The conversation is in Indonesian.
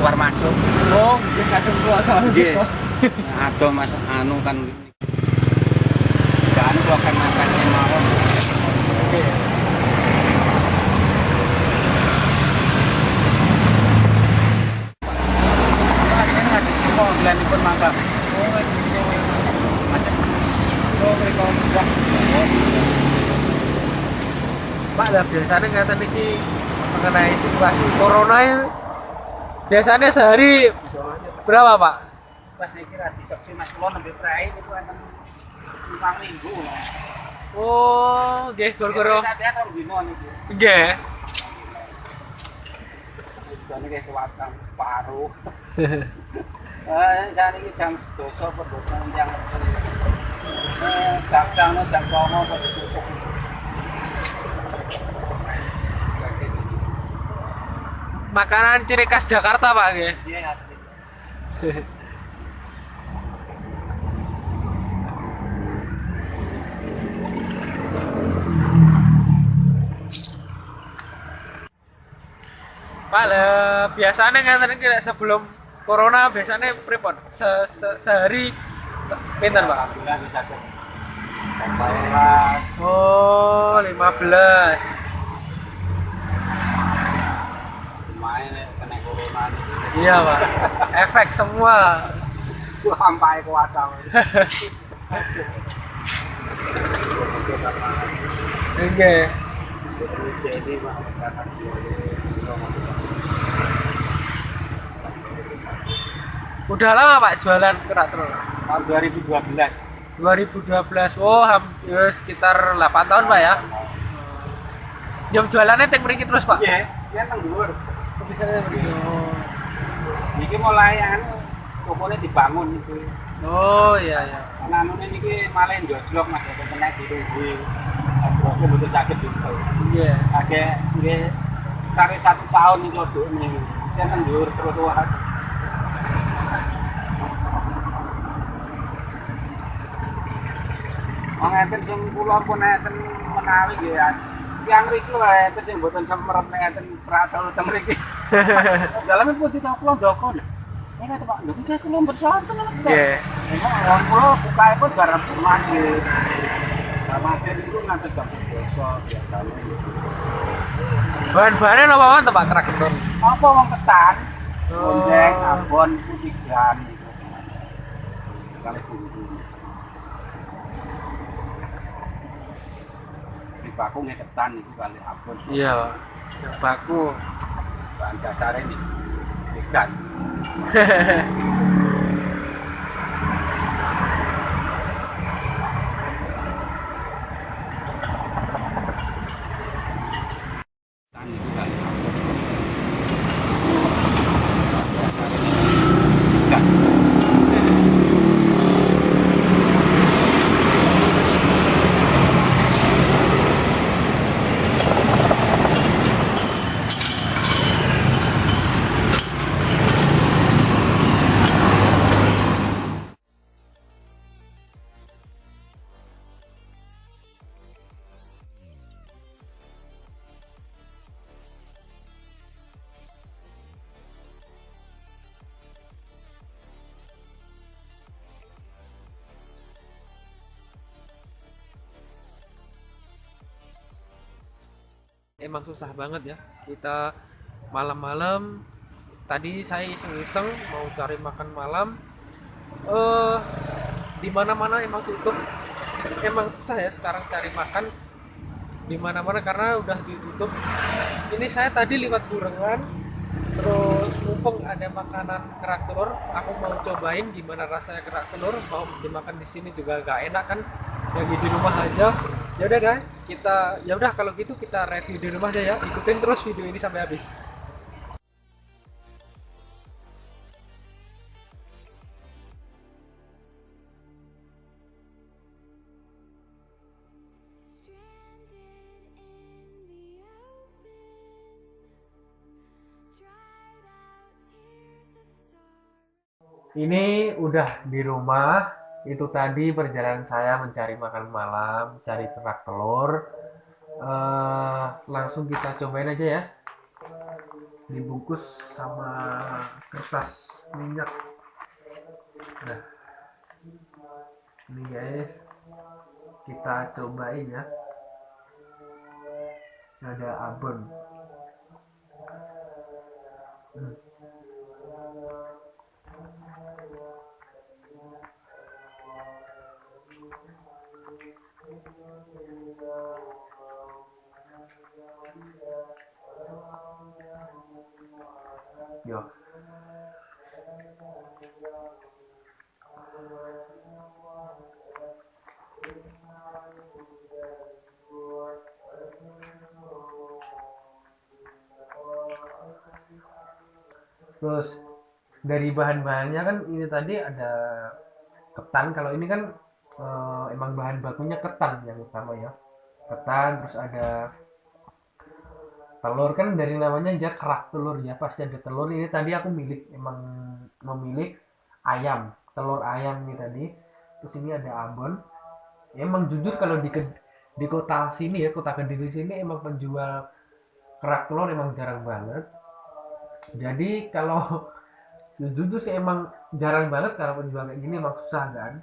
luar masuk. Oh, nggih kadung kuasa. Nggih. Ado Mas anu kan dan kok kan makannya mawon. Oke. Pak ini ada simo glenipun mangga. Oh, nggih. Mas Oh, mereka udah. Pak, lah biasanya ngeten iki mengenai situasi corona ini biasanya sehari berapa, Pak? pas niki ra disopsi Mas kula nembe prai niku enten 5 minggu. Oh, nggih, goro-goro. Latihan rong dino niku. Nggih. Jane kayak sewatang paruh. Jane iki jam 12 pedhosan yang jam-jamnya jam 09 kok ditutup. Makanan ciri khas Jakarta, Pak, nggih. Iya, hati. Pak, biasanya ngeten iki sebelum corona biasanya pripun? Sehari pinten, Pak? Alhamdulillah bisa ke kelas. Oh, 15. Main kena corona ini. Iya, Pak. Efek semua. Sampai kuasa. Nggih. Jadi Pak, Udah lama, Pak, jualan kerak telur? tahun 2012. 2012. Oh, hampir sekitar 8 tahun, Pak ya. Jam jualannya teng mriki terus, Pak. Iya, ya nang dhuwur. Bisa mriki. Niki mulai anu pokoknya dibangun itu. Oh, iya iya. Anune niki malah njojlok Mas ya kena ditunggu. Aku butuh sakit gitu. Iya. Agak nggih kare 1 tahun niku ndukne. Saya nang dhuwur trotoar. Wong enten sing kula pun enten menawi nggih ya. Yang mriki lho enten sing mboten semerep enten pratol teng mriki. Daleme putih ta kula Joko. Ini kata Pak, lho iki kula bersonten lho. Nggih. Emang wong kula bukae pun bareng masjid. Nah, masjid itu nanti jam 12 biasanya. Bahan-bahannya apa mantep, Pak, kerak telur? Apa wong ketan? Oh. Gondeng, abon, putihan gitu. Kali bumbu. Di baku nggih ketan itu kali abon. Iya, Pak. Yang baku. Bahan dasarnya ini ikan. Ikan itu kali abon. Ikan. Emang susah banget ya. Kita malam-malam tadi saya iseng-iseng mau cari makan malam. Eh di mana-mana emang tutup. Emang susah ya sekarang cari makan di mana-mana karena udah ditutup. Ini saya tadi lewat Burengan, terus mumpung ada makanan kerak telur, aku mau cobain gimana rasanya kerak telur. Mau dimakan di sini juga gak enak kan, lagi di rumah aja. Ya udah guys, ya udah kalau gitu kita review di rumah aja ya. Ikutin terus video ini sampai habis. Ini udah di rumah. Itu tadi perjalanan saya mencari makan malam, cari kerak telur. Langsung kita cobain aja ya. dibungkus sama kertas minyak. Nah, ini guys, kita cobain ya. Ada abon. Yo. Terus dari bahan-bahannya kan ini tadi ada ketan. Kalau ini kan emang bahan bakunya ketan yang utama ya. Ketan, terus ada telur, kan dari namanya aja kerak telur ya, pasti ada telur. Ini tadi aku emang memilih ayam, telur ayam ini tadi. Terus ini ada abon. Emang jujur kalau di kota sini ya, kota Kediri sini emang penjual kerak telur emang jarang banget. Jadi kalau jujur sih emang jarang banget kalau penjual kayak gini, emang susah kan.